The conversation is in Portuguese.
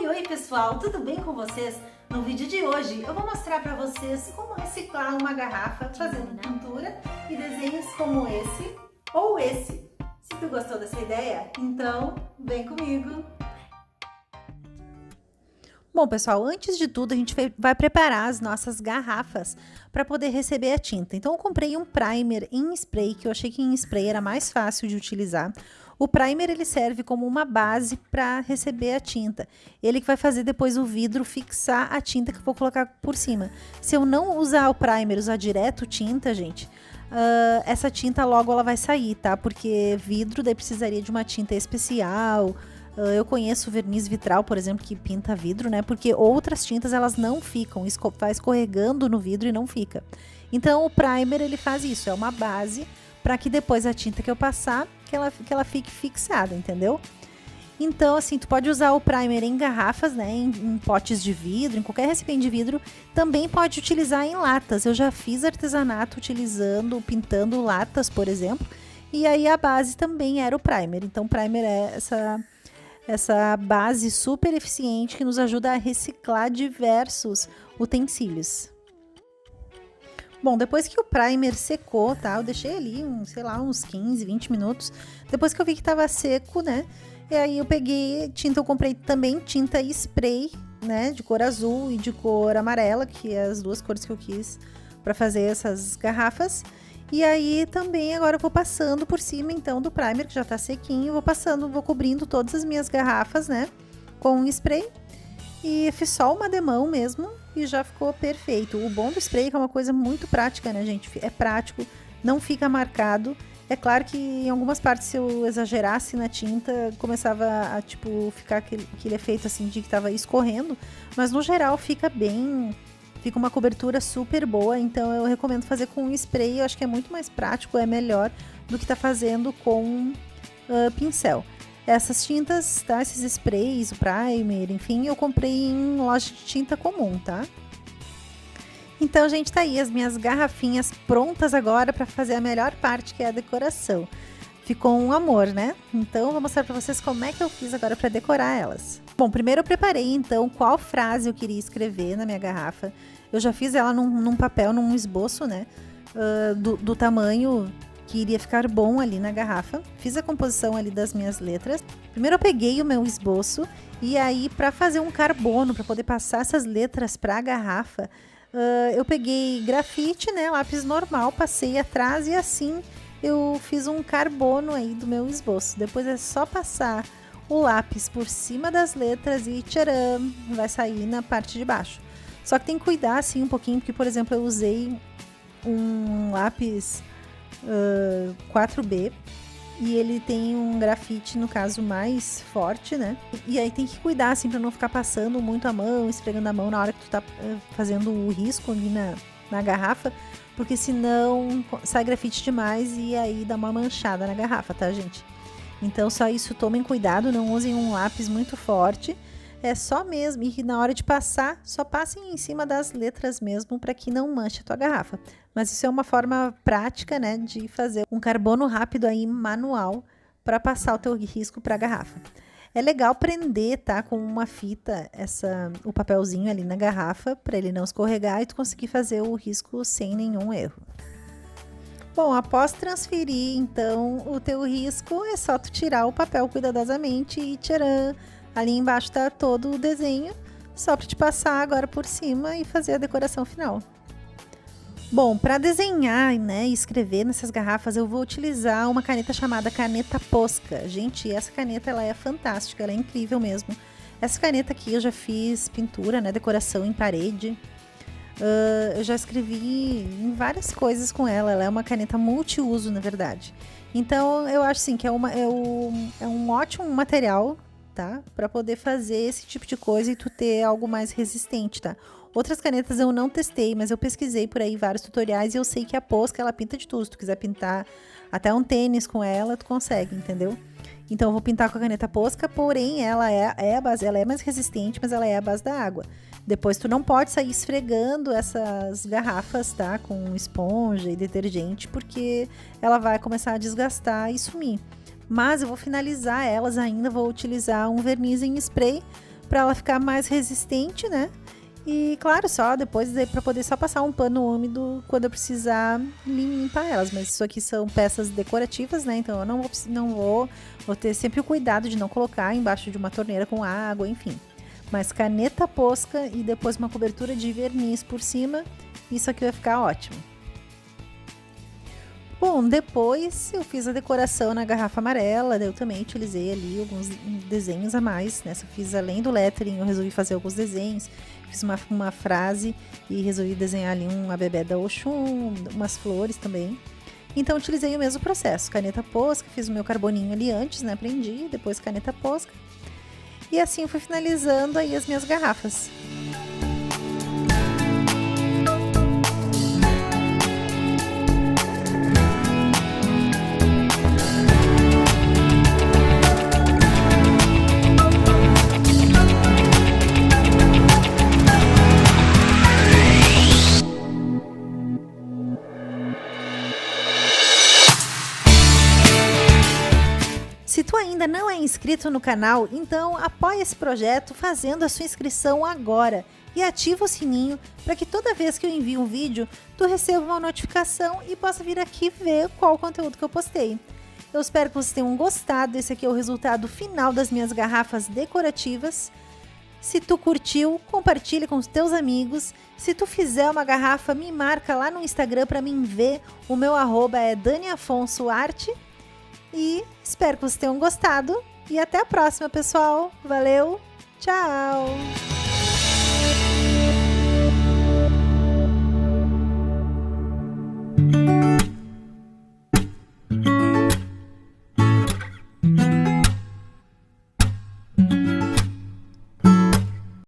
Oi pessoal, tudo bem com vocês? No vídeo de hoje eu vou mostrar para vocês como reciclar uma garrafa fazendo pintura e desenhos como esse ou esse. Se tu gostou dessa ideia, então vem comigo! Bom pessoal, antes de tudo a gente vai preparar as nossas garrafas para poder receber a tinta. Então eu comprei um primer em spray, que eu achei que em spray era mais fácil de utilizar. O primer ele serve como uma base para receber a tinta. Ele que vai fazer depois o vidro fixar a tinta que eu vou colocar por cima. Se eu não usar o primer, usar direto tinta, gente, essa tinta logo ela vai sair, tá? Porque vidro daí precisaria de uma tinta especial. Eu conheço verniz vitral, por exemplo, que pinta vidro, né? Porque outras tintas elas não ficam, vai escorregando no vidro e não fica. Então o primer ele faz isso, é uma base para que depois a tinta que eu passar, que ela fique fixada, entendeu? Então, assim, tu pode usar o primer em garrafas, né? Em potes de vidro, em qualquer recipiente de vidro. Também pode utilizar em latas. Eu já fiz artesanato pintando latas, por exemplo. E aí a base também era o primer. Então, o primer é essa base super eficiente que nos ajuda a reciclar diversos utensílios. Bom, depois que o primer secou, tá? Eu deixei ali, sei lá, uns 15, 20 minutos. Depois que eu vi que tava seco, né? E aí eu peguei tinta, eu comprei também tinta spray, né? De cor azul e de cor amarela, que é as duas cores que eu quis para fazer essas garrafas. E aí também agora eu vou passando por cima então do primer, que já tá sequinho, vou cobrindo todas as minhas garrafas, né, com um spray. E fiz só uma demão mesmo e já ficou perfeito. O bom do spray é que é uma coisa muito prática, né, gente? É prático, não fica marcado. É claro que em algumas partes, se eu exagerasse na tinta, começava a, tipo, ficar aquele efeito assim de que tava escorrendo. Mas no geral fica bem... Fica uma cobertura super boa, então eu recomendo fazer com spray, eu acho que é muito mais prático, é melhor do que tá fazendo com pincel. Essas tintas, tá? Esses sprays, o primer, enfim, eu comprei em loja de tinta comum, tá? Então, gente, tá aí as minhas garrafinhas prontas agora para fazer a melhor parte, que é a decoração. Ficou um amor, né? Então, eu vou mostrar para vocês como é que eu fiz agora para decorar elas. Bom, primeiro eu preparei, então, qual frase eu queria escrever na minha garrafa. Eu já fiz ela num papel, num esboço, né? Do tamanho que iria ficar bom ali na garrafa. Fiz a composição ali das minhas letras. Primeiro eu peguei o meu esboço e aí, para fazer um carbono, para poder passar essas letras para a garrafa, eu peguei grafite, né? Lápis normal, passei atrás e assim eu fiz um carbono aí do meu esboço. Depois é só passar o lápis por cima das letras e tcharam, vai sair na parte de baixo. Só que tem que cuidar assim um pouquinho, porque, por exemplo, eu usei um lápis 4B e ele tem um grafite, no caso, mais forte, né? E aí tem que cuidar, assim, pra não ficar passando muito a mão, esfregando a mão na hora que tu tá fazendo o risco ali na garrafa, porque senão sai grafite demais e aí dá uma manchada na garrafa, tá, gente? Então, só isso, tomem cuidado, não usem um lápis muito forte. É só mesmo, e na hora de passar, só passem em cima das letras mesmo, para que não manche a tua garrafa. Mas isso é uma forma prática, né, de fazer um carbono rápido aí, manual, para passar o teu risco para a garrafa. É legal prender, tá, com uma fita, o papelzinho ali na garrafa, para ele não escorregar e tu conseguir fazer o risco sem nenhum erro. Bom, após transferir, então, o teu risco, é só tu tirar o papel cuidadosamente e tcharam! Ali embaixo tá todo o desenho, só para te passar agora por cima e fazer a decoração final. Bom, para desenhar, né, e escrever nessas garrafas, eu vou utilizar uma caneta chamada caneta Posca. Gente, essa caneta ela é fantástica, ela é incrível mesmo. Essa caneta aqui eu já fiz pintura, né, decoração em parede. Eu já escrevi em várias coisas com ela. Ela é uma caneta multiuso, na verdade. Então, eu acho assim que é um ótimo material, tá? Para poder fazer esse tipo de coisa e tu ter algo mais resistente, tá? Outras canetas eu não testei, mas eu pesquisei por aí vários tutoriais e eu sei que a Posca, ela pinta de tudo. Se tu quiser pintar até um tênis com ela, tu consegue, entendeu? Então eu vou pintar com a caneta Posca, porém ela é a base, ela é mais resistente, mas ela é a base da água. Depois tu não pode sair esfregando essas garrafas, tá? Com esponja e detergente, porque ela vai começar a desgastar e sumir. Mas eu vou finalizar elas ainda, vou utilizar um verniz em spray para ela ficar mais resistente, né? E claro, só depois para poder só passar um pano úmido quando eu precisar limpar elas. Mas isso aqui são peças decorativas, né? Então eu vou ter sempre o cuidado de não colocar embaixo de uma torneira com água, enfim. Mas caneta Posca e depois uma cobertura de verniz por cima, isso aqui vai ficar ótimo. Bom, depois eu fiz a decoração na garrafa amarela, eu também utilizei ali alguns desenhos a mais, né? Eu fiz além do lettering, eu resolvi fazer alguns desenhos, fiz uma frase e resolvi desenhar ali uma bebé da Oxum, umas flores também. Então utilizei o mesmo processo, caneta Posca, fiz o meu carboninho ali antes, né? Prendi, depois caneta Posca. E assim fui finalizando aí as minhas garrafas. Se tu ainda não é inscrito no canal, então apoia esse projeto fazendo a sua inscrição agora e ativa o sininho para que toda vez que eu envio um vídeo, tu receba uma notificação e possa vir aqui ver qual o conteúdo que eu postei. Eu espero que vocês tenham gostado, esse aqui é o resultado final das minhas garrafas decorativas. Se tu curtiu, compartilhe com os teus amigos. Se tu fizer uma garrafa, me marca lá no Instagram para mim ver. O meu arroba é DaniAfonsoArt. E espero que vocês tenham gostado. E até a próxima, pessoal. Valeu, tchau!